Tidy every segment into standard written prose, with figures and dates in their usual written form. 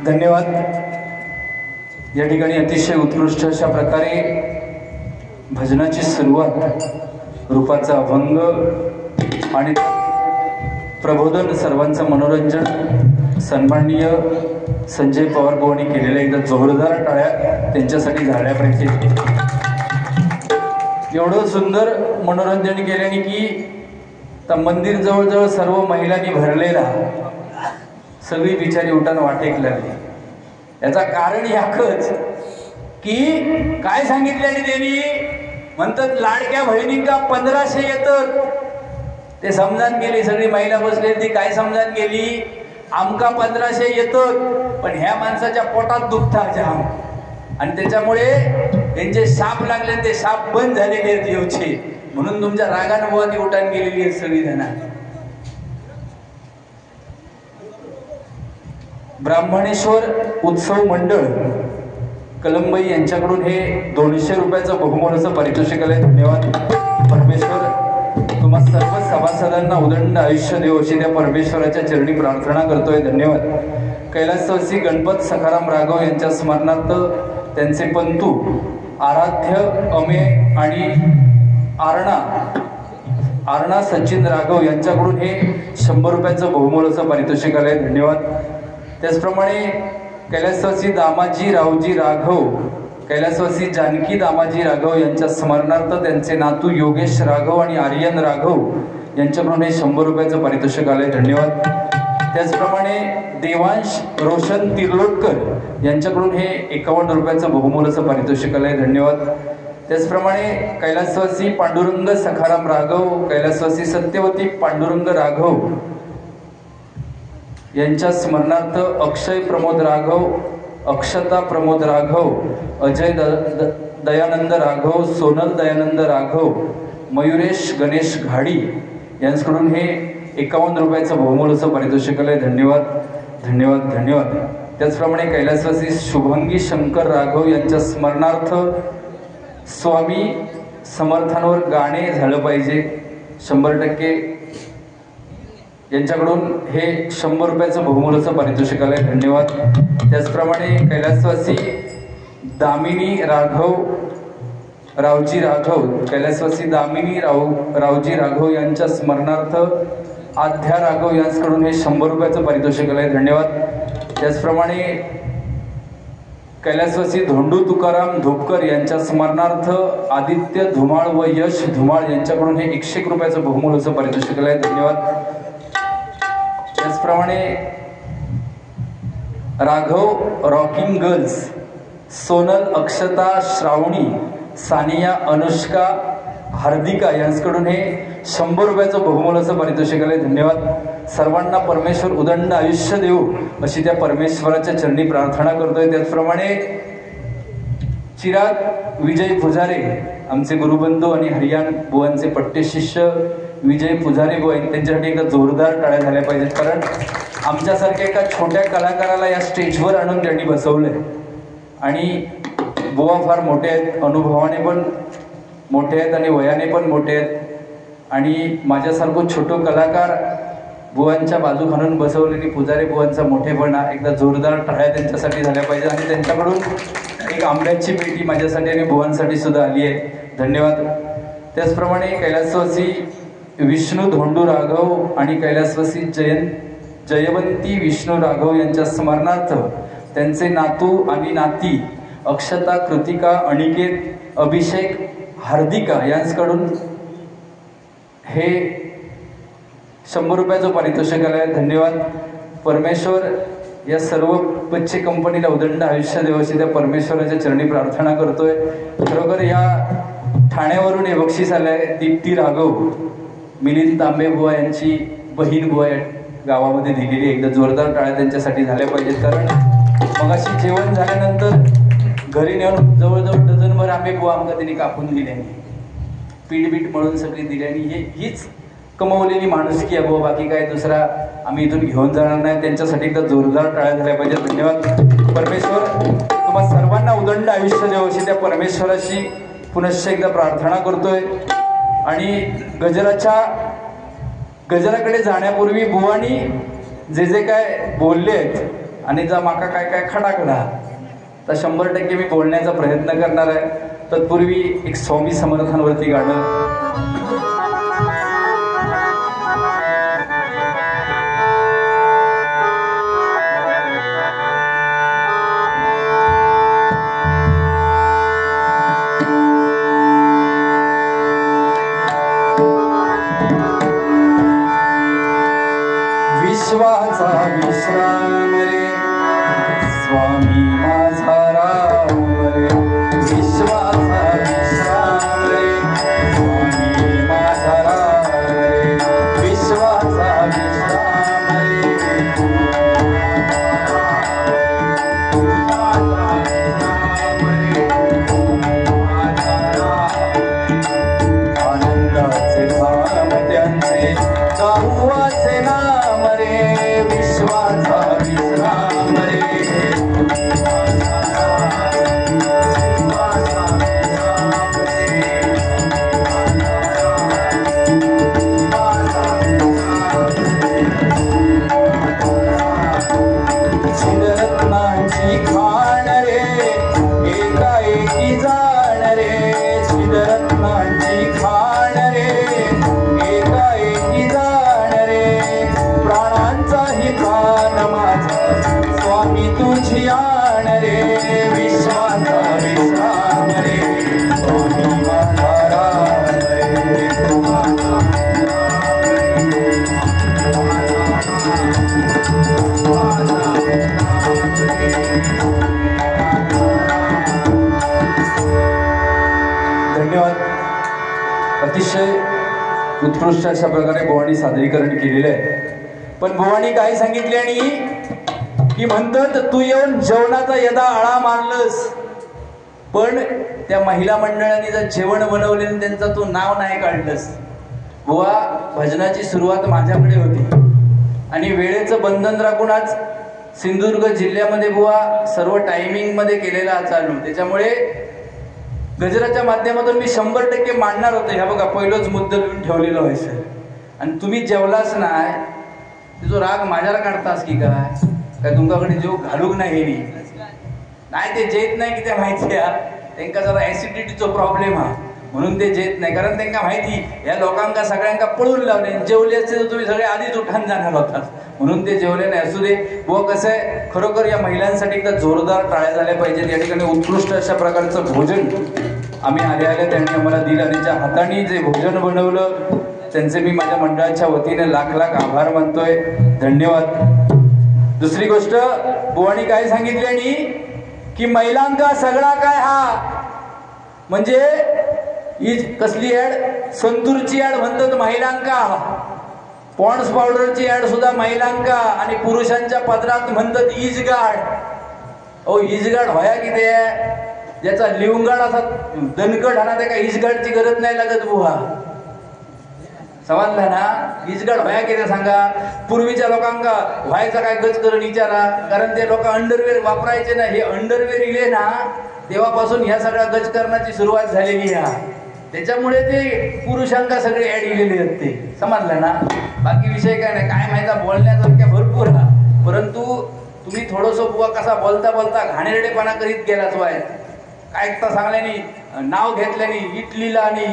धन्यवाद। या ठिकाणी अतिशय उत्कृष्ट अशा प्रकारे भजनाची सुरुवात, रूपाचा अभंग आणि प्रबोधन, सर्वांचं मनोरंजन सन्माननीय संजय पवार भाऊंनी केलेल्या एकदा जोरदार टाळ्या त्यांच्यासाठी झाल्या पाहिजे। एवढं सुंदर मनोरंजन केल्याने की त्या मंदिर जवळजवळ सर्व महिलांनी भरलेला, सगळी बिचारी उठाना वाटेक लागली। याचा कारण याकच की काय सांगितल्याने त्यांनी म्हणतात लाडक्या बहिणींका 1500 येतात, ते समजान गेली। सगळी महिला बसली ती काय समजान गेली, आमका 1500 येतात पण ह्या माणसाच्या पोटात दुखता जाम, आणि त्याच्यामुळे त्यांचे शाप लागले, ते शाप बंद झालेले आहेत येऊचे, म्हणून तुमच्या रागानुभवाने उठान गेलेली आहेत सगळी जण। ब्राह्मणेश्वर उत्सव मंडळ कलंबाई यांच्याकडून हे 200 रुपयाचं बहुमोलाचं पारितोषिक आलंय। धन्यवाद। परमेश्वर तुम्हा सर्व सभासदांना उदंड आयुष्य देव अशी त्या परमेश्वराच्या चरणी प्रार्थना करतोय। धन्यवाद। कैलासवासी गणपत सखाराम राघव यांच्या स्मरणार्थ त्यांचे पंतू आराध्य अमे आणि आरणा सचिन राघव यांच्याकडून हे 100 रुपयाचं बहुमोलाचं पारितोषिक आलंय। धन्यवाद। त्याचप्रमाणे कैलासवासी दामाजी रावजी राघव, कैलासवासी जानकी दामाजी राघव यांच्या स्मरणार्थ त्यांचे नातू योगेश राघव आणि आर्यन राघव यांच्याकडून हे 100 रुपयाचं पारितोषिक आलंय। धन्यवाद। त्याचप्रमाणे देवांश रोशन तिर्लोटकर यांच्याकडून हे 51 रुपयाचं बहुमोलाचं पारितोषिक आलंय। धन्यवाद। त्याचप्रमाणे कैलासवासी पांडुरंग सखाराम राघव, कैलासवासी सत्यवती पांडुरंग राघव यांच्या स्मरणार्थ अक्षय प्रमोद राघव, अक्षता प्रमोद राघव, अजय दयानंद राघव, सोनल दयानंद राघव, मयुरेश गणेश घाडी यांच्याकडून हे 51 रुपयाचं बहुमोल असं पारितोषिक आलंय. धन्यवाद धन्यवाद धन्यवाद. त्याचप्रमाणे कैलासवासी शुभंगी शंकर राघव यांच्या स्मरणार्थ स्वामी समर्थांवर गाणे झालं पाहिजे 100% यांच्याकडून हे 100 रुपयाचं बहुमोलाचं पारितोषिक आलंय. धन्यवाद. त्याचप्रमाणे कैलासवासी दामिनी रावजी राघव, कैलासवासी दामिनी रावजी राघव यांच्या स्मरणार्थ आध्या राघव यांच्याकडून हे 100 रुपयाचं पारितोषिक आलंय. धन्यवाद. त्याचप्रमाणे कैलासवासी धोंडू तुकाराम धोपकर यांच्या स्मरणार्थ आदित्य धुमाळ व यश धुमाळ यांच्याकडून हे 101 रुपयाचं बहुमोलाचं पारितोषिक आलंय. धन्यवाद. त्याचप्रमाणे राघव रॉकिंग गर्ल्स, सोनल अक्षता श्रावणी सानिया अनुष्का हार्दिका यांच्याकडून हे 100 रुपयाचं बहुमोलाचं पारितोषिक आलंय. धन्यवाद. सर्वांना परमेश्वर उदंड आयुष्य देऊ अशी त्या परमेश्वराच्या चरणी प्रार्थना करतोय. त्याचप्रमाणे चिराग विजय पुजारे आमचे गुरुबंधू आणि हरियाण बुवांचे पट्टे शिष्य विजय पुजारे बुवा त्यांच्यासाठी एकदा जोरदार टाळ्या झाल्या पाहिजेत. कारण आमच्यासारख्या एका छोट्या कलाकाराला या स्टेजवर आणून त्यांनी बसवलंय आणि बुवा फार मोठे आहेत, अनुभवाने पण मोठे आहेत आणि वयाने पण मोठे आहेत आणि माझ्यासारखं छोटं कलाकार बुवांच्या बाजू घालून बसवलेली पुजारी बुवांचा मोठेपणा एकदा जोरदार टाळ्या त्यांच्यासाठी झाल्या पाहिजे आणि त्यांच्याकडून एक आंब्याची पेटी माझ्यासाठी आणि बुवांसाठी सुद्धा आली आहे. धन्यवाद. त्याचप्रमाणे कैलासवासी विष्णू धोंडू राघव आणि कैलासवासी जयवंती विष्णू राघव यांच्या स्मरणार्थ त्यांचे नातू आणि नाती अक्षता कृतिका अनिकेत अभिषेक हार्दिका यांच्याकडून हे 100 रुपयाचं पारितोषिक आलंय. धन्यवाद. परमेश्वर या सर्व बच्चे कंपनीला उदंड आयुष्य देव अशी त्या परमेश्वराच्या चरणी प्रार्थना करतोय. खरोखर या ठाण्यावरून हे बक्षीस आलंय. दीप्ती राघव मिलिंद तांबे बुवा यांची बहीण बुवा या गावामध्ये दिलेली. एकदा जोरदार टाळ्या त्यांच्यासाठी झाल्या पाहिजेत. कारण मगाशी जेवण झाल्यानंतर घरी नेऊन जवळजवळ डझनभर आंबे बुवा आमका त्यांनी कापून दिल्याने, पीठ म्हणून सगळी दिल्याने हीच कमवलेली माणुसकी आहे बुवा. बाकी काय दुसरा आम्ही इथून घेऊन जाणार नाही. त्यांच्यासाठी एकदा जोरदार टाळ्या झाल्या पाहिजेत. धन्यवाद. परमेश्वर तुम्हा सर्वांना उदंड आयुष्य देव अशी त्या परमेश्वराशी पुनश्च एकदा प्रार्थना करतोय. आणि गजराकडे जाण्यापूर्वी बुवानी जे काय बोलले आहेत आणि जर माका काय खटाकला तर 100% मी बोलण्याचा प्रयत्न करणार आहे. तत्पूर्वी एक स्वामी समर्थांवरती गाणं विश्वाचा विश्राम रे स्वामी माझा राम रे, विश्वाचा विश्राम रे स्वामी माझा अतिशय उत्कृष्ट अशा प्रकारे बुवानी सादरीकरण केलेलं आहे. पण बुवानी काय सांगितले आणि की म्हणतात तू येऊन जेवणाचा यदा आळा मारलंस, पण त्या महिला मंडळांनी जर जेवण बनवले आणि त्यांचं तू नाव नाही काढलंस. बुवा भजनाची सुरुवात माझ्याकडे होती आणि वेळेचं बंधन राखून आज सिंधुदुर्ग जिल्ह्यामध्ये बुवा सर्व टायमिंग मध्ये केलेला चालू. त्याच्यामुळे गजराच्या माध्यमातून मी 100% मांडणार होतो. ह्या बघा पहिलंच मुद्दा लिहून ठेवलेलं व्हायचं आणि तुम्ही जेवलाच नाही जो राग माझ्याला काढतास की काय तुमच्याकडे जेव घालूक नाही नाही ते जेत नाही की ते माहिती आहे त्यांना जरा ऍसिडिटीचा प्रॉब्लेम हा म्हणून ते जेत नाही. कारण त्यांना माहिती या लोकांका सगळ्यांका पळून लावले. जेवले असते तर तुम्ही सगळे आधीच उठान जाणार होतात म्हणून ते जेवले नाही. असू दे. व कसं आहे खरोखर या महिलांसाठी एकदा जोरदार टाळ्या झाल्या पाहिजेत. या ठिकाणी उत्कृष्ट अशा प्रकारचं भोजन आम्ही आले त्यांनी आम्हाला दिलं आणि ज्या हाताने जे भोजन बनवलं त्यांचे मी माझ्या मंडळाच्या वतीने लाख लाख आभार मानतोय. धन्यवाद. दुसरी गोष्ट बुवानी काय सांगितली आणि की महिलांका सगळा काय हा म्हणजे ही कसली ऍड संतूरची ऍड म्हणतात महिलांका, पॉन्ड्स पावडरची ऍड सुद्धा महिलांका आणि पुरुषांच्या पदरात म्हणतात इजगाड. ओ इजगाड व्हाया की ते ज्याचा लिवंगाड असा दणकट हा ना त्या काय इजगाडची गरज नाही लागत बुवा. समजला ना. इजगाड व्हाया की ते सांगा. पूर्वीच्या लोकांका व्हायचा काय गच करून विचारा. कारण ते लोक अंडरवेअर वापरायचे ना. हे अंडरवेअर इले ना तेव्हापासून ह्या सगळ्या गच करण्याची सुरुवात झालेली आहे. त्याच्यामुळे ते पुरुषांका सगळे ऍड इलेले आहेत ते. समजलं ना. बाकी विषय काय नाही. काय माहिती बोलण्यासारख्या भरपूर हा परंतु तुम्ही थोडंसं बुवा कसा बोलता बोलता घाणेरडेपणा करीत गेलाच वाय. काय एकटा सांगल्यानी नाव घेतल्यानी इटलीला आणि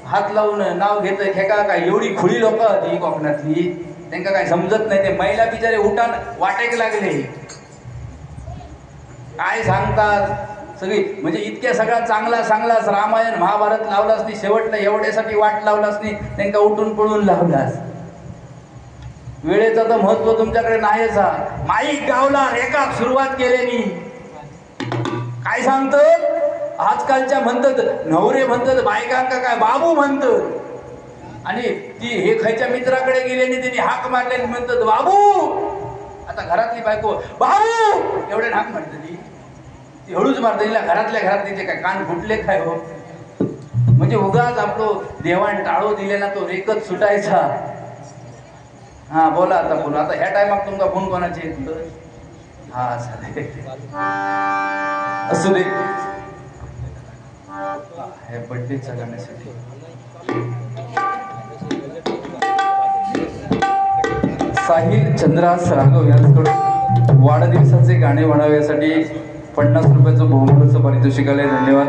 हात लावून नाव घेतलं हे काय एवढी खुळी लोक ही कोकणातली त्यांना काय समजत नाही. ते महिला बिचारे उठान वाटेक लागले काय सांगतात सगळी म्हणजे इतक्या सगळा चांगलाच रामायण महाभारत लावलास नाही शेवटला एवढ्यासाठी वाट लावलास नाही त्यांना उठून पळून लावलास. वेळेचं तर महत्व तुमच्याकडे नाहीच. माईक गावला रेखा सुरुवात केल्यानी काय सांगतं आजकालच्या म्हणतात नवरे म्हणतात बायकांका काय बाबू म्हणतात आणि ती हे खायच्या मित्राकडे गेल्याने त्यांनी हाक मारल्याने म्हणतात बाबू. आता घरातली बायको बाबू एवढे हाक मारते ती हळूच मारते तिला घरातल्या घरात तिचे काय कान फुटले काय हो म्हणजे उगाच आपलं देवाण टाळो दिले ना तो रेकच सुटायचा. हा बोला आता बोला. आता ह्या टायमात तुमचा फोन कोणाचे हा चालेल असू दे. हे बर्थडेच्या गाण्यासाठी साहिल चंद्रास राघव यांच्याकडून वाढदिवसाचे गाणे म्हणाव्यासाठी 50 रुपयाचं बहुमूल्य पारितोषिक आलंय. धन्यवाद.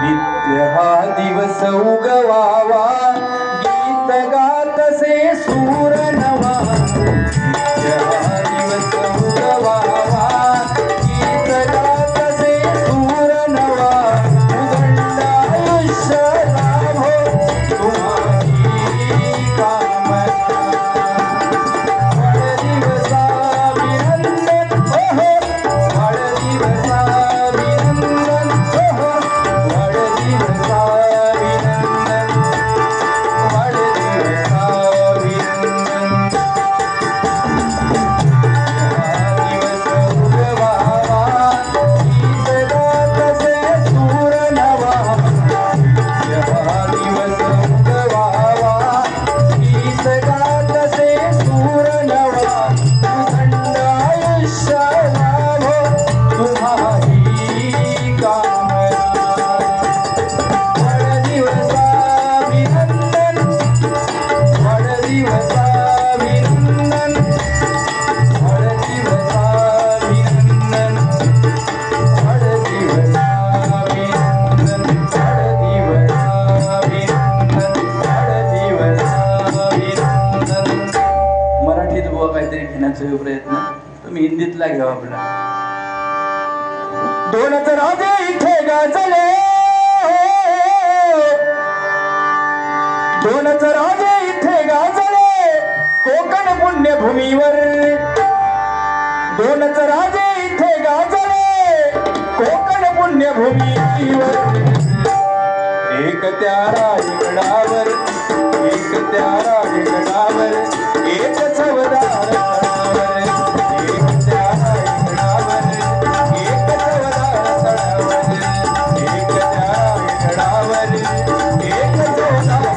नित्य हा दिवस उगवावा गीत गातसे सूर नवा. नित्य हा दिवस उगवावा गीत गातसे सूर नवा. उदंड आयुष्य लाभो तुम्हारी कामना. वाढदिवसा अभिनंदन हो वाढदिवसा अभिनंदन हो वाढदिवसा अभिनंदन वाढदिवसा अभिनंदन. दिवस उगवावा गीत गातसे सूर नवा. दिवस उगवावा गीत गातसे सूर नवा. उदंड आयुष्य लाभो तुम्हारी कामना. वाढदिवसा अभिनंदन वाढदिवसा अभिनंदन वाढदिवसा अभिनंदन वाढदिवसा अभिनंदन वाढदिवसा अभिनंदन वाढदिवसा अभिनंदन. मराठीत बुवा काहीतरी घेण्याचा प्रयत्न तुम्ही हिंदीतला घ्या आपला. दोनच राजे इथे गाजले दोनच राजे इथे गाजले कोकण पुण्यभूमीवर, दोनच राजे इथे गाजले कोकण पुण्यभूमीवर, एक त्या राजगडावर, एक त्या राजगडावर, एक चवदार तळावर, एक त्या राजगडावर, एक चवदार तळावर, एक त्या राजगडावर, एक चवदार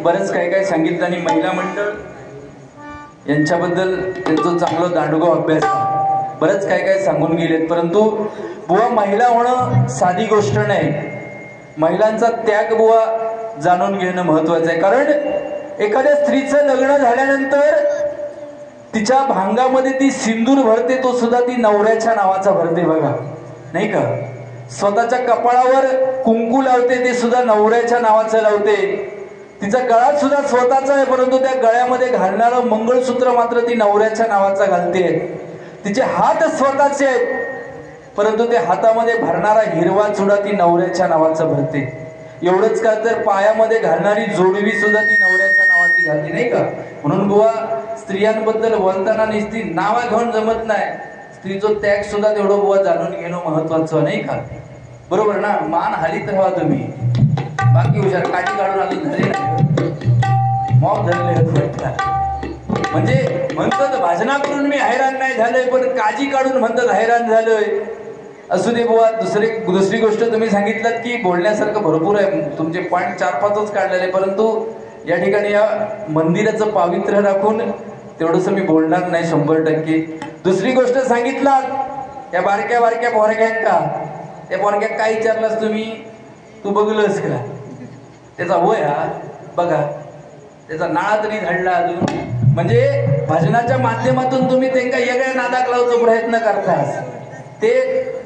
बरंच काय काय सांगितलं आणि महिला मंडळ यांच्याबद्दल त्यांचं चांगलं दांडगो अभ्यास बरंच काय काय सांगून गेलेत, परंतु बुवा महिला होणं साधी गोष्ट नाही. महिलांचा त्याग बुवा जाणून घेणं महत्वाचं आहे. कारण एखाद्या स्त्रीचं लग्न झाल्यानंतर तिच्या भांगामध्ये ती सिंदूर भरते, तो सुद्धा ती नवऱ्याच्या नावाचा भरते बघा, नाही का. स्वतःच्या कपाळावर कुंकू लावते, ते सुद्धा नवऱ्याच्या नावाचं लावते. तिचा गळा सुद्धा स्वतःचा आहे, परंतु त्या गळ्यामध्ये घालणारं मंगळसूत्र मात्र ती नवऱ्याच्या नावाचा घालते. तिचे हात स्वतःचे आहेत, परंतु त्या हातामध्ये भरणारा हिरवा चुडा ती नवऱ्याच्या नावाचा भरते. एवढंच का तर पायामध्ये घालणारी जोडवी सुद्धा ती नवऱ्याच्या नावाची घालते, नाही का. म्हणून बुवा स्त्रियांबद्दल बोलताना नुसती नावा घेऊन जमत नाही, स्त्रीचं त्याग सुद्धा तेवढं बुवा जाणून घेणं महत्वाचं, नाही का. बरोबर ना. मान हालीत राहा तुम्ही, बाकी हुशार काठी काढून अजून झाले नाही, मॉब धरले. म्हणजे म्हणतात भाजनाकडून मी हैराण नाही झालोय, पण काजी काढून म्हणतात हैराण झालोय. असू दे बुवा. दुसरी गोष्ट तुम्ही सांगितलं की बोलण्यासारखं भरपूर आहे, तुमचे पॉईंट 4-5च काढलेले, परंतु या ठिकाणी या मंदिराचं पावित्र्य राखून तेवढंच मी बोलणार नाही 100%. दुसरी गोष्ट सांगितलं, या बारक्या बारक्या पोरग्यांका, त्या पोरग्याक काय विचारलास तुम्ही, तू बघलंस का त्याचा वय, हा बघा त्याचा नाळा तरी धडला अजून. म्हणजे भजनाच्या माध्यमातून तुम्ही त्यांना वेगळ्या नादाक लावचा प्रयत्न करतास. ते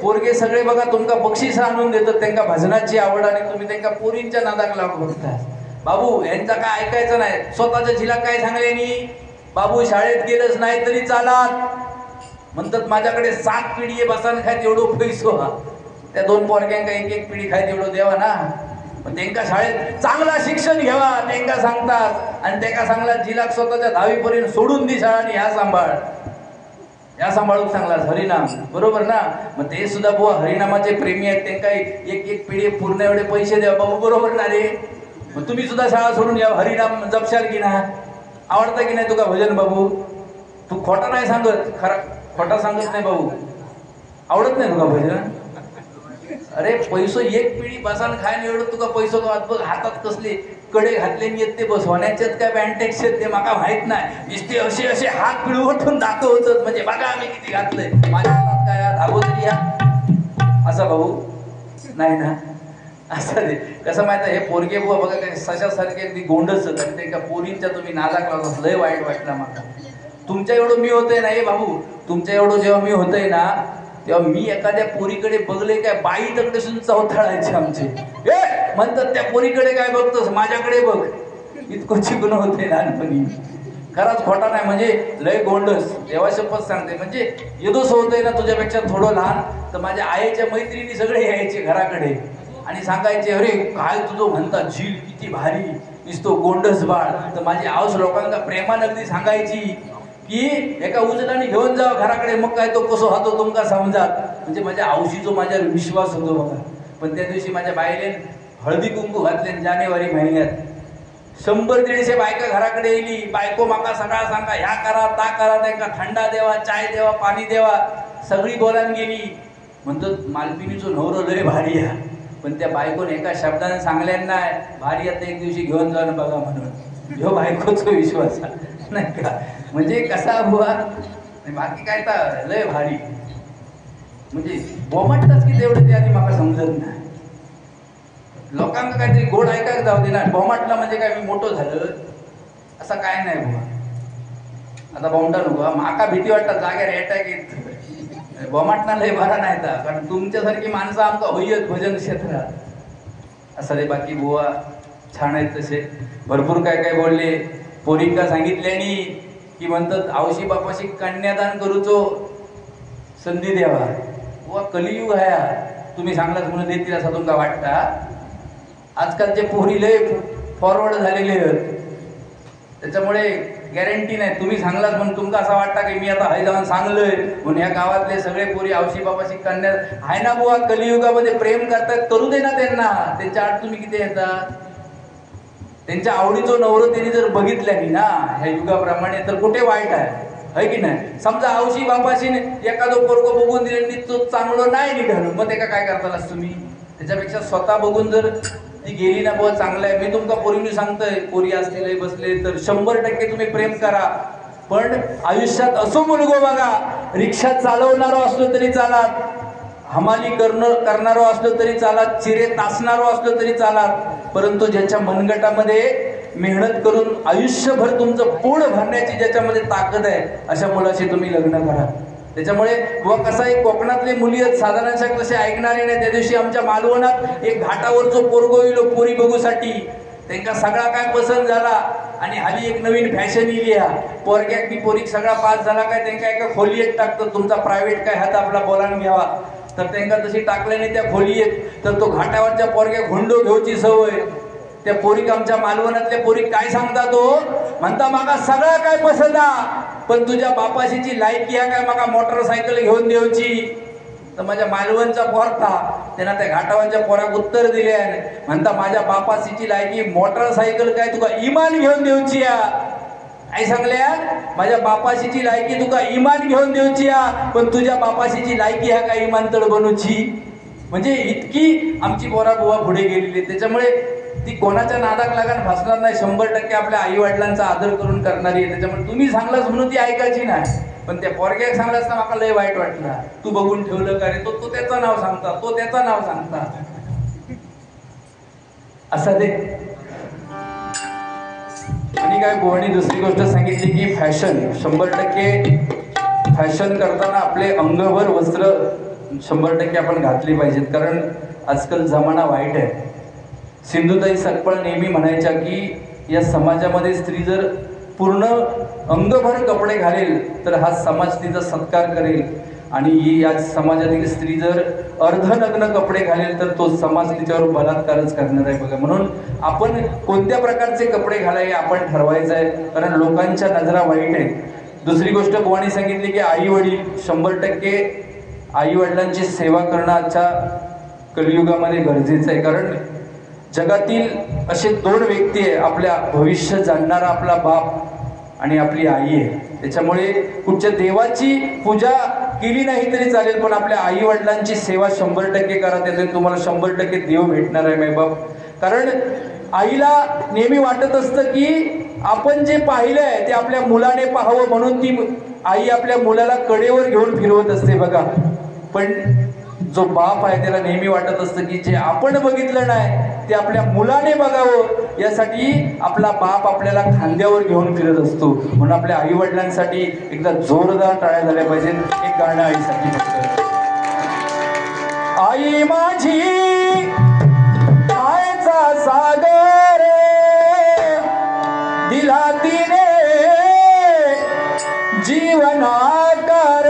पोरगे सगळे बघा तुमका बक्षीस आणून देतात, त्यांना भजनाची आवड, आणि तुम्ही त्यांना पोरींच्या नादाक लावून बघतास. बाबू यांचा काय ऐकायचं नाही, स्वतःच्या झिला काय सांगले नी, बाबू शाळेत गेलंच नाही तरी चालात म्हणतात. माझ्याकडे 7 पिढी बसान खाय तेवढं पैसो, हा त्या 2 पोरग्यांका 1-1 पिढी खाय तेवढं द्यावा ना. त्यांका शाळेत चांगला शिक्षण घ्यावा त्यांका सांगतात, आणि त्यांका सांगला जिला स्वतःच्या 10वी पर्यंत सोडून दी शाळा आणि ह्या सांभाळ, या सांभाळून सांगला हरिनाम, बरोबर ना. मग ते सुद्धा बुवा हरिनामाचे प्रेमी आहेत, त्यांका 1-1 पिढी पूर्ण एवढे पैसे द्या बाबू, बरोबर ना रे. मग तुम्ही सुद्धा शाळा सोडून या, हरिनाम जपशाल की ना. आवडतं की नाही तुका भजन बाबू, तू खोटा नाही सांगत, खरा खोटा सांगत नाही बाबू, आवडत नाही तुका भजन. अरे पैसो एक पिढी बसान खायला एवढं तुका पैसो बघ हातात कसले कडे घातले येत ते बसवण्याच्यात काय बँटेक्स ते माका माहित नाही. नुसते असे असे हात पिळवटून दाखवतात म्हणजे बघा आम्ही किती घातलंय. माझ्या हातात काय धागोतरी या असा भाऊ नाही ना. असं ते कसं माहिती हे पोरगे बुवा बघा काय सशासारखे अगदी गोंडच आणि ते का पोरींच्या तुम्ही नादाक लावतात. लय वाईट वाटला मला. तुमच्या एवढं मी होतंय ना हे बाबू, तुमच्या एवढं जेव्हा मी होतंय ना तेव्हा मी एखाद्या पोरीकडे बघले काय बाई तकडेसून चौथाळायचे आमचे. ए म्हणतात त्या पोरीकडे काय बघतोस माझ्याकडे बघ. इतकं चिकन होते लहानपणी. खराच खोटा नाही म्हणजे लय गोंडस. देवा शपथ सांगते म्हणजे येदोस होतंय ना तुझ्यापेक्षा थोडं लहान तर माझ्या आईच्या मैत्रिणी सगळे यायचे घराकडे आणि सांगायचे अरे काय तुझं म्हणतात झील किती भारी दिसतो गोंडस बाळ. तर माझी आऊस लोकांना प्रेमान अगदी सांगायची की एका उजलाने घेऊन जावं घराकडे मग काय तो कसो हातो तुमका समजात. म्हणजे माझ्या आऊशी जो माझ्यावर विश्वास होतो बघा. पण त्या दिवशी माझ्या बाईले हळदी कुंकू घातले जानेवारी महिन्यात. 100-150 बायका घराकडे येली. बायको माका सगळा सांगा ह्या करा ता करा त्यांना थंडा देवा चाय देवा पाणी देवा सगळी बोलान गेली. म्हणतो मालपिनीचो नवरो लय भारी आहे. पण त्या बायकोने एका शब्दाने सांगल्या नाही भारी आता एक दिवशी घेऊन जाऊन बघा म्हणून. ह्यो बायकोचा विश्वास नाही का. म्हणजे कसा बुवा बाकी काय तर लय भारी म्हणजे बोमटच की तेवढं ते आधी मला समजत नाही. लोकांना काहीतरी गोड ऐकायला जाऊ दे ना. बोमटला म्हणजे काय मी मोठं झालं असं काय नाही बुवा. आता बोमटा नको माका भीती वाटतात जाग्यावर अटॅक येत. बोमटना लय बरा नाही तर कारण तुमच्यासारखी माणसं आमका होईत भजन क्षेत्रात असं रे. बाकी बुवा छान आहेत तसे भरपूर काय काय बोलले. पोरींका सांगितल्यानी की म्हणतात आवशी बापाशी कन्यादान करूचो संधी द्यावा. बुवा कलियुग आहे तुम्ही सांगलाच म्हणून देतील असं तुमका वाटता. आजकालचे पोरी लय फॉरवर्ड झालेले आहेत त्याच्यामुळे गॅरंटी नाही. तुम्ही सांगलाच म्हणून तुमका असं वाटतं की मी आता हय जाऊन सांगलोय म्हणून ह्या गावातले सगळे पोरी आवशी बापाशी कन्या आहे ना बुवा. कलियुगामध्ये प्रेम करतात करू दे ना त्यांना. त्यांच्या आड तुम्ही किती येतात. त्यांच्या आवडीचं नवरं त्यांनी जर बघितलं ना ह्या युगाप्रमाणे तर कुठे वाईट आहे की नाही. समजा आवशी बापाशी एखादं पोरगो बघून दिले तो चांगलं नाही निघालं मग ते काय करतानाच तुम्ही. त्याच्यापेक्षा स्वतः बघून जर ती गेली ना बुवा चांगलं आहे. मी तुमका पोरींनी सांगतोय पोरी असलेले बसले तर 100% तुम्ही प्रेम करा. पण आयुष्यात असो मुलगो बघा रिक्षा चालवणारो असलो तरी चालात, हमाली करणारो असलो तरी चालात, चिरे तासणारो असलो तरी चालात, परंतु ज्याच्या मनगटामध्ये मेहनत करून आयुष्यभर तुमचं पोट भरण्याची ज्याच्यामध्ये ताकद आहे अशा मुलाशी तुम्ही लग्न करा. त्याच्यामुळे व कसं आहे कोकणातले मुली आहेत साधारणशा कसे ऐकणारे नाही. त्या दिवशी आमच्या मालवणात एक घाटावरचो पोरगो येलो पोरी बघूसाठी. त्यांना सगळा काय पसंत झाला आणि हल्ली एक नवीन फॅशन इली आहे पोरग्याक बी पोरीक सगळा पास झाला काय त्यांना एका खोलीत टाकतं. तुमचा प्रायव्हेट काय हात आपला बोलान घ्यावा तर त्यांना तशी टाकल्याने त्या खोलीत तर तो घाटावरच्या पोरग्या घोंडो घेऊची सवय. त्या पोरीक आमच्या मालवणातल्या पोरीक काय सांगतात तो म्हणता माका सगळा काय पसंत पण तुझ्या बापाशीची लायकी आहे काय माका मोटरसायकल घेऊन देऊची. तर माझ्या मालवणचा पोरता त्यांना त्या घाटावरच्या पोराक उत्तर दिले म्हणता माझ्या बापाशीची लायकी मोटरसायकल काय तुका इमान घेऊन देऊची काय सांगल्या माझ्या बापाशीची लायकी तुका इमान घेऊन देऊची पण तुझ्या बापाशीची लायकी ह्या काय इमानतळ बनूची. म्हणजे इतकी आमची पोरा बुवा पुढे गेलेली. त्याच्यामुळे ती कोणाच्या नादाक लागान फसणार नाही. 100% आपल्या आई वडिलांचा आदर करून करणारी आहे. त्याच्यामुळे तुम्ही सांगलाच म्हणून ती ऐकायची नाही. पण त्या पोरग्याक सांगलास ना मला लय वाईट वाटलं. तू बघून ठेवलं का रे तो त्याचं नाव सांगता तो त्याचं नाव सांगता असं ते. आणि काय बोवणी दुसरी गोष्ट सांगितली की फॅशन 100% फॅशन करताना आपले अंगभर वस्त्र 100% आपण घातली पाहिजेत. कारण आजकाल जमाना वाईट आहे. सिंधुताई सकपाळ नेहमी म्हणायच्या की या समाजामध्ये स्त्री जर पूर्ण अंगभर कपडे घालेल तर हा समाज तिचा सत्कार करेल आणि या समाजातील स्त्री जर अर्धनग्न कपडे घालेल तर तो समाज तिच्यावर बलात्कारच करणार आहे बघा. म्हणून आपण कोणत्या प्रकारचे कपडे घालावे आपण ठरवायचं आहे कारण लोकांच्या नजरा वाईट आहेत. दुसरी गोष्ट बुवानी सांगितली की आई वडील 100% आई वडिलांची सेवा करणं आजच्या कलियुगामध्ये गरजेचं आहे. कारण जगातील असे 2 व्यक्ती आहे आपल्या भविष्य जाणणारा आपला बाप आणि आपली आई आहे. त्याच्यामुळे कुठच्या देवाची पूजा केली नाही तरी चालेल, पण आपल्या आई वडिलांची सेवा 100% करा, त्यातून तुम्हाला 100% देव भेटणार आहे मायबाप. कारण आईला नेहमी वाटत असतं की आपण जे पाहिलंय ते आपल्या मुलाने पाहावं, म्हणून ती आई आपल्या मुलाला कडेवर घेऊन फिरवत असते बघा. पण जो बाप आहे त्याला नेहमी वाटत असतं की जे आपण बघितलं नाही ते आपल्या मुलाने बघावं, यासाठी आपला बाप आपल्याला खांद्यावर घेऊन फिरत असतो. म्हणून आपल्या आई वडिलांसाठी एकदा जोरदार टाळ्या झाल्या पाहिजेत. एक गाणं आईसाठी फक्त. आई माझी मायेचा सागर दिला तिने जीवनाकार,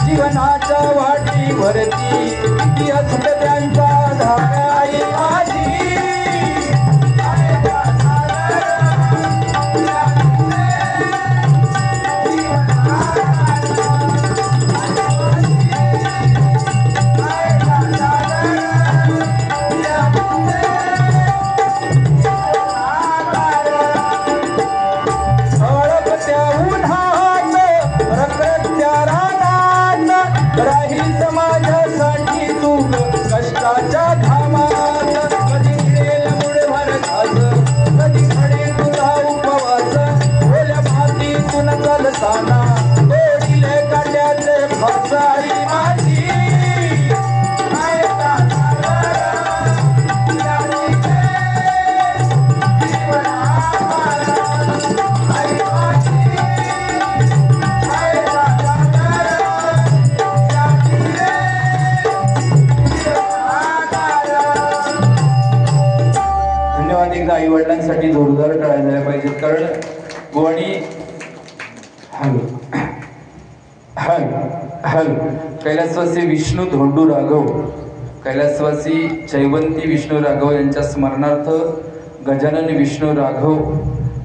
जीवनाच्या वाटी भरती किती असत त्यांचा धार. आई माझी राही समाजासाठी तू कष्टाच्या घामात, कधी मिळेल मुठभर घास, कधी घडे तुझा उपवास, ओल्या मातीतून चालताना ओढिले काट्याचे फास. आई माझी एकदा आई वडिलांसाठी जोरदार टाळ्या झाल्या पाहिजेत. कारण गोवाणी हल हल हल कैलासवासी विष्णू धोंडू राघव, कैलासवासी जयवंती विष्णू राघव यांच्या स्मरणार्थ गजानन विष्णू राघव,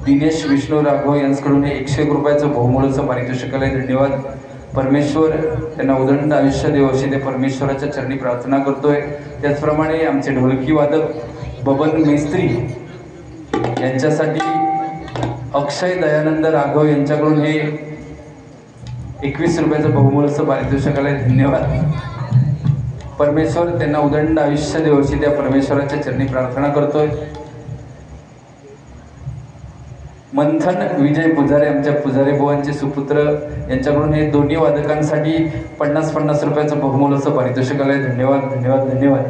दिनेश विष्णू राघव यांच्याकडून 101 रुपयाचं बहुमूल्याचं पारितोषिक आलंय. धन्यवाद. परमेश्वर त्यांना उदंड आयुष्य देव अशी ते परमेश्वराच्या चरणी प्रार्थना करतोय. त्याचप्रमाणे आमचे ढोलकी वादक बबन मेस्त्री यांच्यासाठी अक्षय दयानंद राघव यांच्याकडून हे 21 रुपयाचं बहुमूल्याचं पारितोषिक आलंय. धन्यवाद. परमेश्वर त्यांना उदंड आयुष्य देव अशी त्या परमेश्वराच्या चरणी प्रार्थना करतोय. मंथन विजय पुजारे आमच्या पुजारी बुवांचे सुपुत्र यांच्याकडून हे दोन्ही वादकांसाठी 50-50 रुपयाचं बहुमूल्याचं पारितोषिक आलंय. धन्यवाद धन्यवाद धन्यवाद.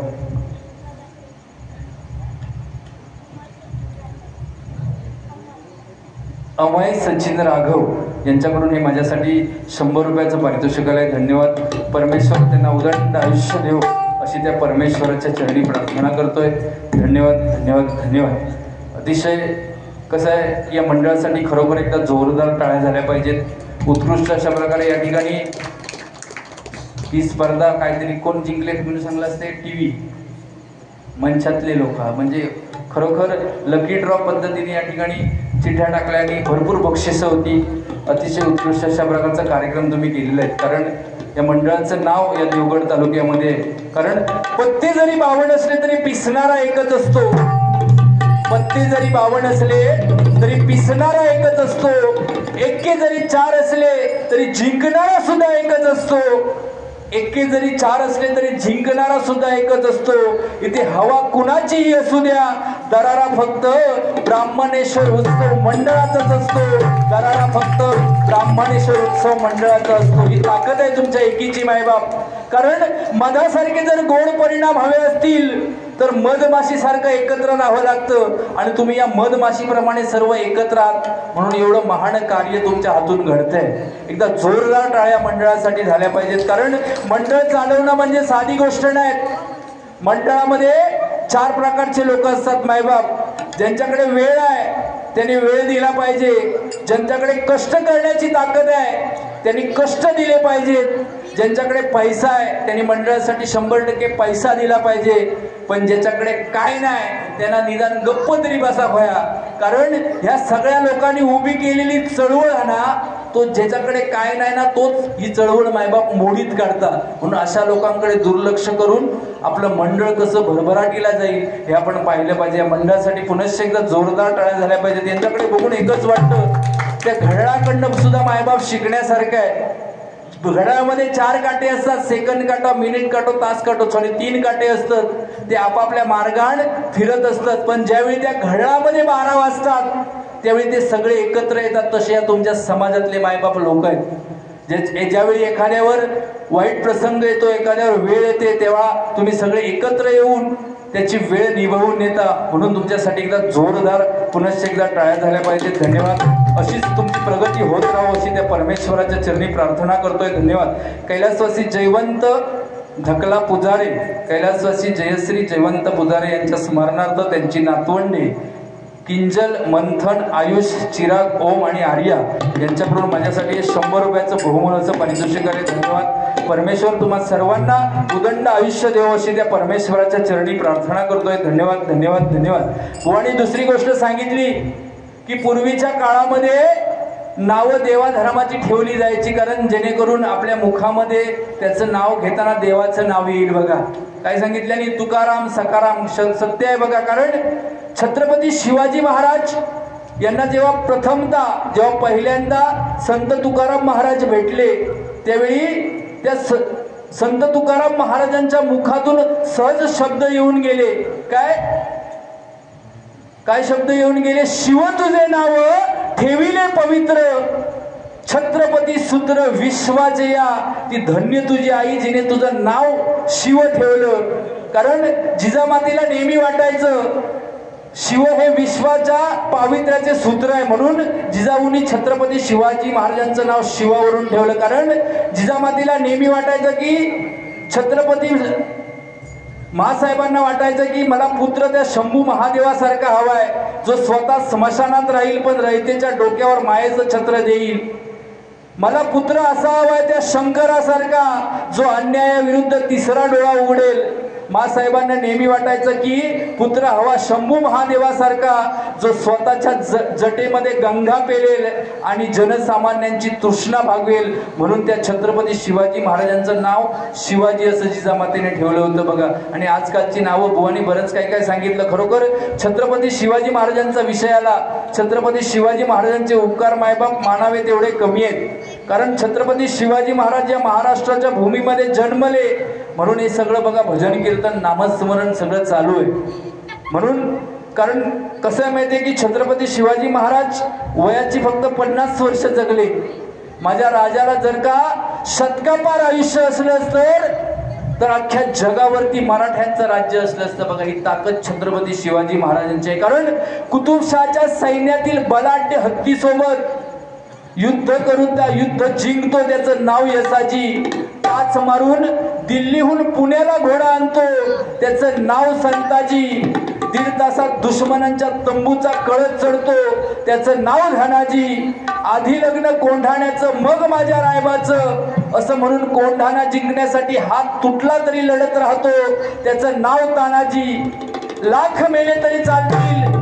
अमय सचिन राघव यांच्याकडून हे माझ्यासाठी 100 रुपयाचं पारितोषिक आलंय. धन्यवाद. परमेश्वर त्यांना उदंड आयुष्य देव अशी त्या परमेश्वराच्या चरणी प्रार्थना करतोय. धन्यवाद धन्यवाद धन्यवाद. अतिशय कसं आहे, या मंडळासाठी खरोखर एकदा जोरदार टाळ्या झाल्या पाहिजेत. उत्कृष्ट अशा प्रकारे या ठिकाणी ही स्पर्धा काहीतरी कोण जिंकले म्हणून सांगलं असते, TV मंचातले लोक, म्हणजे खरोखर लकी ड्रॉ पद्धतीने या ठिकाणी चिठ्ठ्या टाकल्या आणि भरपूर बक्षिसं होती. अतिशय उत्कृष्ट अशा प्रकारचा कार्यक्रम तुम्ही केलेला आहे. कारण या मंडळाचं नाव या देवगड तालुक्यामध्ये, कारण पत्ते जरी 52 असले तरी पिसणारा एकच असतो. पत्ते जरी 52 असले तरी पिसणारा एकच असतो. एक्के जरी 4 असले तरी जिंकणारा सुद्धा एकच असतो. एक्के जरी 4 असले तरी जिंकणारा सुद्धा एकच असतो. इथे हवा कुणाचीही असू द्या, दरारा फक्त ब्राह्मणेश्वर उत्सव मंडळाचाच असतो. दरारा फक्त ब्राह्मणेश्वर उत्सव मंडळाचा असतो. ही ताकद आहे तुमच्या एकीची मायबाप. कारण मधासारखे जर गोड परिणाम हवे असतील तर मधमाशी सारखं एकत्र राहावं लागतं, आणि तुम्ही या मधमाशीप्रमाणे सर्व एकत्र आहात, म्हणून एवढं महान कार्य तुमच्या हातून घडतंय. एकदा जोरदार टाळ्या मंडळासाठी झाल्या पाहिजेत. कारण मंडळ चालवणं म्हणजे साधी गोष्ट नाही. मंडळामध्ये 4 प्रकारचे लोक असतात मायबाप. ज्यांच्याकडे वेळ आहे त्यांनी वेळ दिला पाहिजे. ज्यांच्याकडे कष्ट करण्याची ताकद आहे त्यांनी कष्ट दिले पाहिजेत. ज्यांच्याकडे पैसा आहे त्यांनी मंडळासाठी 100% पैसा दिला पाहिजे, पण ज्याच्याकडे काय नाही त्यांना निदान गप्प तरी बसा भया. कारण ह्या सगळ्या लोकांनी उभी केलेली चळवळ ना, तो ज्याच्याकडे काय नाही ना तोच ही चळवळ मायबाप मोडीत काढतात. म्हणून अशा लोकांकडे दुर्लक्ष करून आपलं मंडळ कसं भरभराटीला जाईल हे आपण पाहिलं पाहिजे. या मंडळासाठी पुनश्च एकदा जोरदार टाळ्या झाल्या पाहिजेत. यांच्याकडे बघून एकच वाटतं, त्या घड्याळाकडनं सुद्धा मायबाप शिकण्यासारखं आहे. घड्याळामध्ये 4 काटे असतात, सेकंड काटा, मिनिट काटो, तास काटो, सॉरी 3 काटे असतात. ते आपापल्या मार्गाने फिरत असतात. पण ज्यावेळी त्या घड्याळामध्ये 12 वाजतात त्यावेळी ते सगळे एकत्र येतात. तसे या तुमच्या समाजातले मायबाप लोक आहेत. ज्यावेळी एखाद्यावर वाईट प्रसंग येतो, एखाद्यावर वेळ येते, तेव्हा तुम्ही सगळे एकत्र येऊन त्याची वेळ निभावून नेता. म्हणून तुमच्यासाठी एकदा जोरदार पुनश्च एकदा टाळ्या झाल्या पाहिजेत. धन्यवाद. अशीच तुमची प्रगती होत राहो अशी त्या परमेश्वराच्या चरणी प्रार्थना करतोय. धन्यवाद. कैलासवासी जयवंत धकला पुजारे, कैलासवासी जयश्री जयवंत पुजारे यांच्या स्मरणार्थ त्यांची नातवंडे किंजल, मंथन, आयुष, चिराग, ओम आणि आर्या यांच्याकडून माझ्यासाठी 100 रुपयाचं बहुमूल्याचं पारितोषिक आहे. धन्यवाद. परमेश्वर तुम्हा सर्वांना उदंड आयुष्य देव अशी त्या परमेश्वराच्या चरणी प्रार्थना करतोय. धन्यवाद धन्यवाद धन्यवाद. आणि दुसरी गोष्ट सांगितली की पूर्वीच्या काळामध्ये नावं देवाधर्माची ठेवली जायची, कारण जेणेकरून आपल्या मुखामध्ये त्याचं नाव घेताना देवाचं नाव येईल. बघा काय सांगितल्याने, तुकाराम सकाराम सत्य आहे. बघा, कारण छत्रपती शिवाजी महाराज यांना जेव्हा पहिल्यांदा संत तुकाराम महाराज भेटले त्यावेळी त्या संत तुकाराम महाराजांच्या मुखातून सहज शब्द येऊन गेले. काय शब्द येऊन गेले? शिव तुझे नाव ठेविले पवित्र, छत्रपती सूत्र विश्वाजया, ती धन्य तुझी आई जिने तुझं नाव शिव ठेवलं. कारण जिजामातेला नेहमी वाटायचं शिव हे विश्वाच्या पावित्र्याचे सूत्र आहे, म्हणून जिजाऊंनी छत्रपती शिवाजी महाराजांचं नाव शिवावरून ठेवलं. कारण जिजामातेला नेहमी वाटायचं की छत्रपती महासाहेबांना वाटायचं की मला पुत्र त्या शंभू महादेवासारखा हवाय, जो स्वतः स्मशानात राहील पण रयतेच्या डोक्यावर मायेचं छत्र देईल. मला पुत्र असा हवाय त्या शंकरासारखा, जो अन्यायाविरुद्ध तिसरा डोळा उघडेल. मासाहेबांना नेहमी वाटायचं की पुत्र हवा शंभू महादेवासारखा, जो स्वतःच्या जटेमध्ये गंगा पेलेल आणि जनसामान्यांची तृष्णा भागवेल. म्हणून त्या छत्रपती शिवाजी महाराजांचं नाव शिवाजी असं जिजामातेने ठेवलं होतं. बघा, आणि आजकालची नावं बुवानी बरंच काय काय सांगितलं. खरोखर छत्रपती शिवाजी महाराजांचा विषय आला. छत्रपती शिवाजी महाराजांचे उपकार मायबाप मानावे तेवढे कमी आहेत. कारण छत्रपती शिवाजी महाराज या महाराष्ट्राच्या भूमीमध्ये जन्मले, म्हणून हे सगळं बघा भजन कीर्तन नामस्मरण सगळं चालू आहे. म्हणून कारण कसं आहे माहिती आहे की छत्रपती शिवाजी महाराज वयाची फक्त 50 वर्ष जगले. माझ्या राजाला जर का शतकापार आयुष्य असलं तर अख्ख्या जगावरती मराठ्यांचं राज्य असलं असतं. बघा, ही ताकद छत्रपती शिवाजी महाराजांची आहे. कारण कुतुबशाहच्या सैन्यातील बलाढ्य हत्तीसोबत युद्ध करून त्या युद्ध जिंकतो, त्याचं नाव यसाजी. टाच मारून दिल्लीहून पुण्याला घोडा आणतो, त्याचं नाव संताजी. 1.5 तासात दुश्मनांच्या तंबूचा कळस चढतो, त्याचं नाव धनाजी. आधी लग्न कोंढाण्याचं मग माझ्या रायबाचं, असं म्हणून कोंढाणा जिंकण्यासाठी हात तुटला तरी लढत राहतो, त्याचं नाव तानाजी. लाख मेले तरी चालतील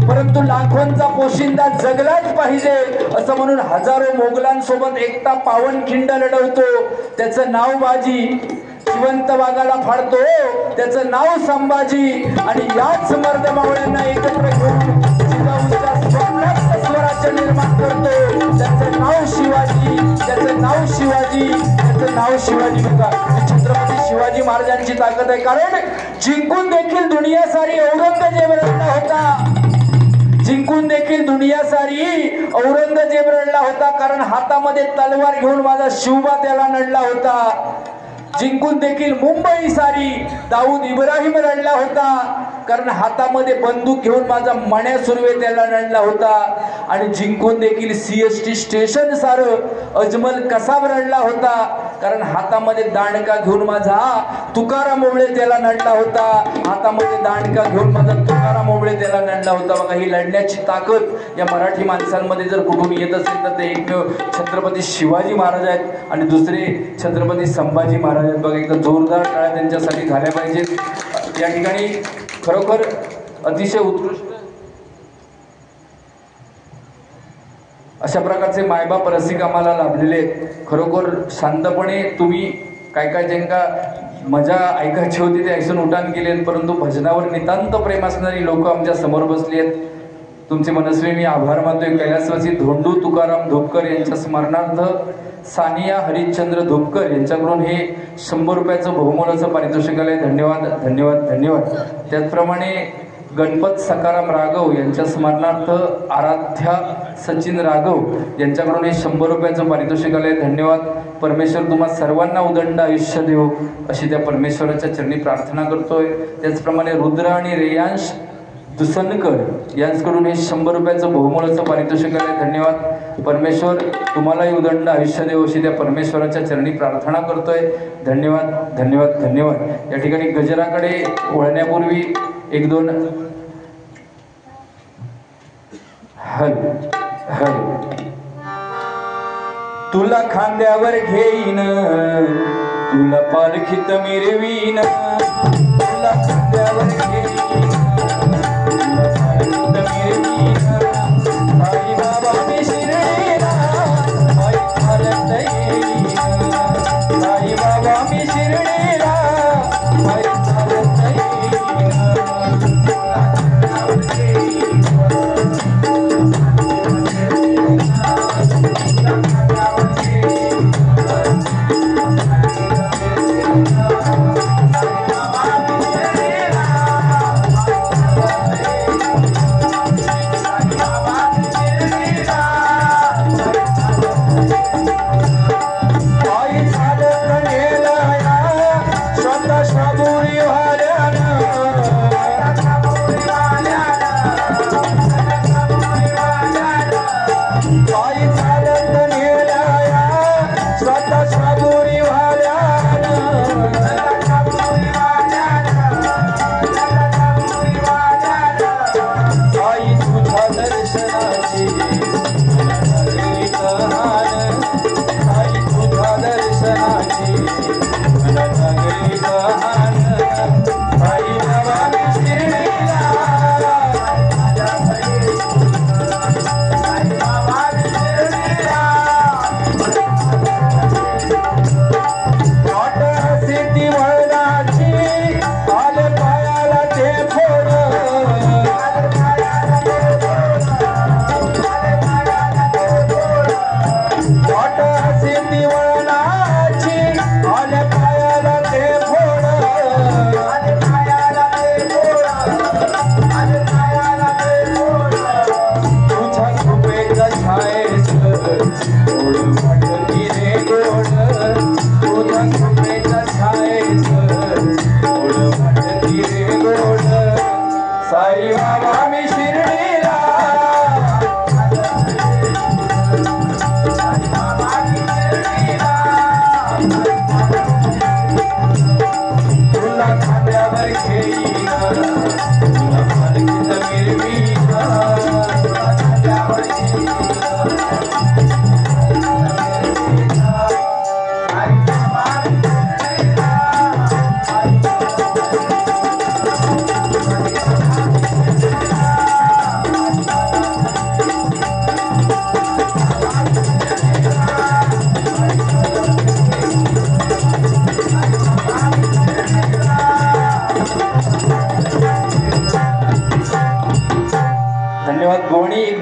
परंतु लाखोंचा पोशिंदा जगलाच पाहिजे, असं म्हणून हजारो मोगलांसोबत एकटा पावनखिंड लढवतो, त्याचं नाव बाजी. जिवंत वाघाला फाडतो, त्याचं नाव संभाजी. आणि याच मर्दमावळ्यांना एकत्र घेऊन जिजाऊंच्या स्वप्नात स्वराज्य निर्माण करतो, त्याचं नाव शिवाजी, त्याचं नाव शिवाजी, त्याचं नाव शिवाजी. बघा, छत्रपती शिवाजी महाराजांची ताकद आहे. कारण जिंकून देखील दुनिया सारी औरंगजेब रडला होता. जिंकून देखील दुनिया सारी औरंगजेब रडला होता, कारण हातामध्ये तलवार घेऊन माझा शिवबा त्याला नडला होता. जिंकून देखील मुंबई सारी दाऊद इब्राहिम रडला होता, कारण हातामध्ये बंदूक घेऊन माझा मण्या सुर्वे त्याला रडला होता. आणि जिंकून देखील CST स्टेशन सारं अजमल कसाब रडला होता, कारण हातामध्ये दांडका घेऊन माझा तुकाराम ओबळे त्याला नडला होता, हातामध्ये दांडका घेऊन माझा तुकाराम ओबळे त्याला नडला होता. बघा ही लढण्याची ताकद या मराठी माणसांमध्ये जर कुठून येत असेल तर ते एकमेव छत्रपती शिवाजी महाराज आहेत आणि दुसरे छत्रपती संभाजी महाराज आहेत. बघा एकदा जोरदार टाळ्या त्यांच्यासाठी झाल्या पाहिजेत. या ठिकाणी खरोखर अतिशय उत्कृष्ट अशा प्रकारचे मायबाप रसिक आम्हाला लाभलेले आहेत. खरोखर शांतपणे तुम्ही काय काय ज्यांका मजा ऐकायची होती ते ऐसून उठान केले, परंतु भजनावर नितांत प्रेम असणारी लोक आमच्या समोर बसली आहेत. तुमचे मनस्वी मी आभार मानतोय. कैलासवासी धोंडू तुकाराम धोपकर यांच्या स्मरणार्थ सानिया हरिश्चंद्र धोपकर यांच्याकडून हे 100 रुपयाचं बहुमोलाचं पारितोषिक आलंय. धन्यवाद धन्यवाद धन्यवाद. त्याचप्रमाणे गणपत सकाराम राघव यांच्या स्मरणार्थ आराध्या सचिन राघव यांच्याकडून हे 100 रुपयाचं पारितोषिक आलंय. धन्यवाद. परमेश्वर तुम्हा सर्वांना उदंड आयुष्य देव अशी त्या परमेश्वराच्या चरणी प्रार्थना करतोय. त्याचप्रमाणे रुद्र आणि रेयांश दुसनकर यांच्याकडून हे 100 रुपयाचं बहुमोलाचं पारितोषिक आलंय. धन्यवाद. परमेश्वर तुम्हालाही उदंड आयुष्य देव अशी त्या परमेश्वराच्या चरणी प्रार्थना करतोय. धन्यवाद धन्यवाद धन्यवाद. या ठिकाणी गजराकडे वळण्यापूर्वी एक दोन हल हल तुला खांद्यावर घेईन, तुला पालखीत मिरवीन, तुला खांद्यावर घेईन, तुला पालखीत मिरवीन. आई बाबा मी शिर्डीला आई चालत येईन, आई बाबा मी शिर्डीला आई चालत येईन.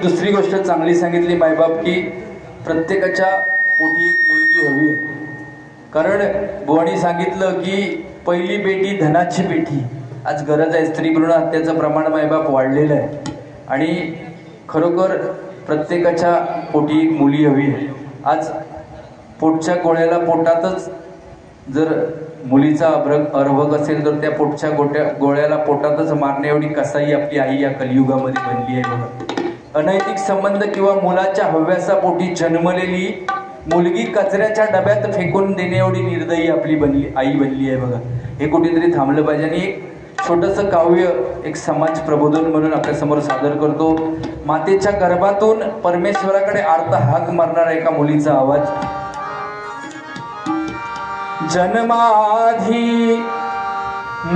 दुसरी गोष्ट चांगली सांगितली मायबाप की प्रत्येकाच्या पोटी एक मुलगी हवी आहे. कारण बुवानी सांगितलं की पहिली पेटी धनाची पेटी. आज गरज आहे. स्त्री भ्रूण हत्याचं प्रमाण मायबाप वाढलेलं आहे आणि खरोखर प्रत्येकाच्या पोटी एक मुली हवी आहे. आज पोटच्या गोळ्याला पोटातच जर मुलीचा अर्भक असेल तर त्या पोटच्या गोळ्याला पोटातच मारणे एवढी कसाई आपली आई या कलियुगामध्ये बनली आहे. बघा, अनैतिक संबंध किंवा मुलाच्या हव्यासा पोटी जन्मलेली मुलगी कचऱ्याच्या डब्यात फेकून देणे एवढी निर्दयी आपली आई बनली आहे बघा. हे कुठेतरी थांबलं पाहिजे. आणि एक छोटंसं काव्य एक समाज प्रबोधन म्हणून आपल्यासमोर सादर करतो. मातेच्या गर्भातून परमेश्वराकडे आर्त हाक मारणारा एका मुलीचा आवाज. जन्माधी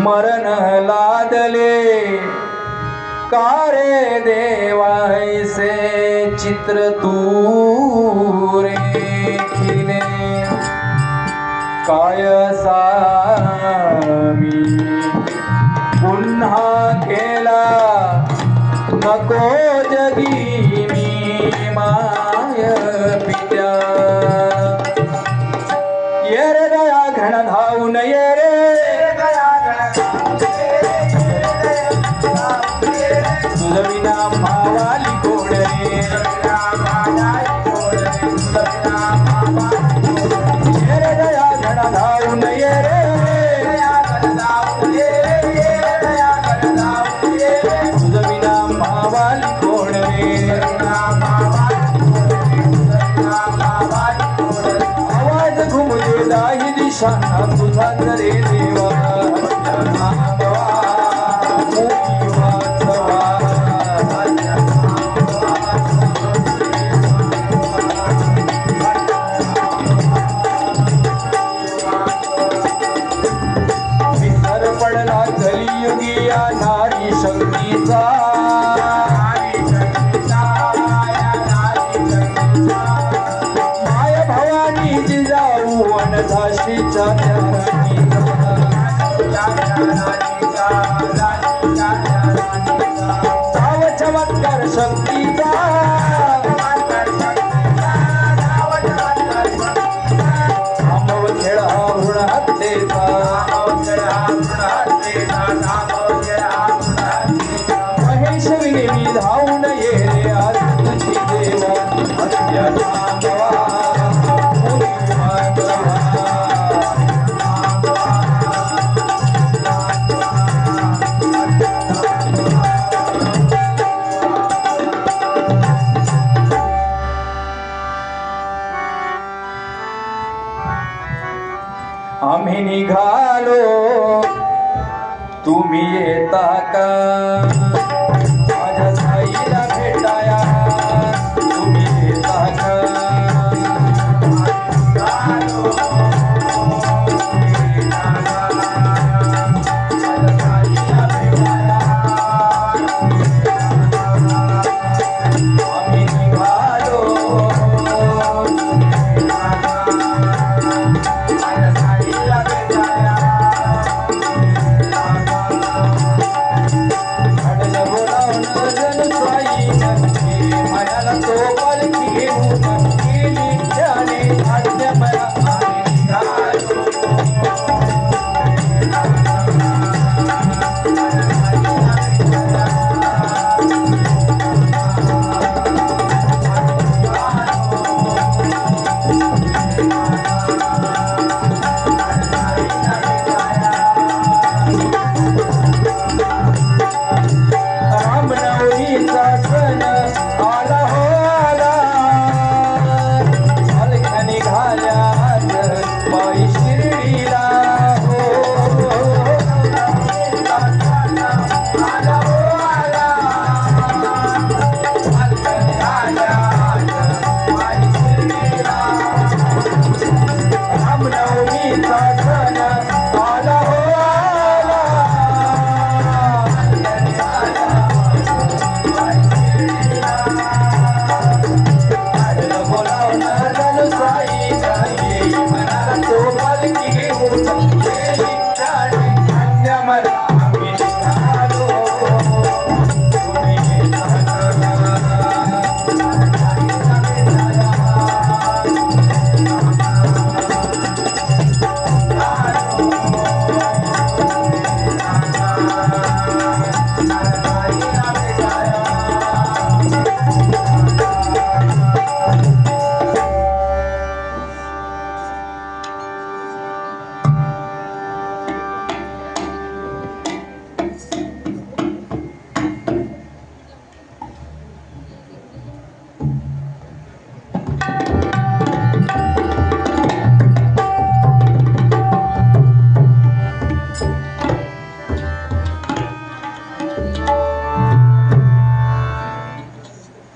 मरण लादले कारे देवायसे चित्र तू रे खिले काय सामी पुन्हा केला नको जगी मी माय पित्या. ये रे दया घन धावून ये रे तुझ विना मावाली कोण रे. ये रे दया घन धावून ये रे तुझ विना मावाली कोण रे. आवाज घुमले दाही दिशा तुझा रे देवा. चमत्कार शक्तीचा आमव खेळ हृणातेचा महेश विनेमी धावून ये रे आज तुझी देवा. आम्ही निघालो तुम्ही येता का माझ्या साईला भेटाया तुम्ही येता का. आम्ही निघालो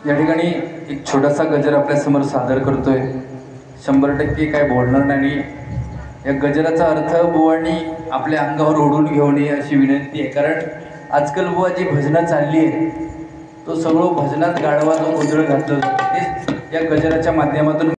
या ठिकाणी एक छोटासा गजर आपल्यासमोर सादर करतोय. 100% काय बोलणार नाही. या गजराचा अर्थ बुवांनी आपल्या अंगावर ओढून घेऊन ये अशी विनंती आहे. कारण आजकाल बुवा जी भजनं चालली आहेत तो सगळं भजनात गाढवा जो गोंधळ घातलं तेच या गजराच्या माध्यमातून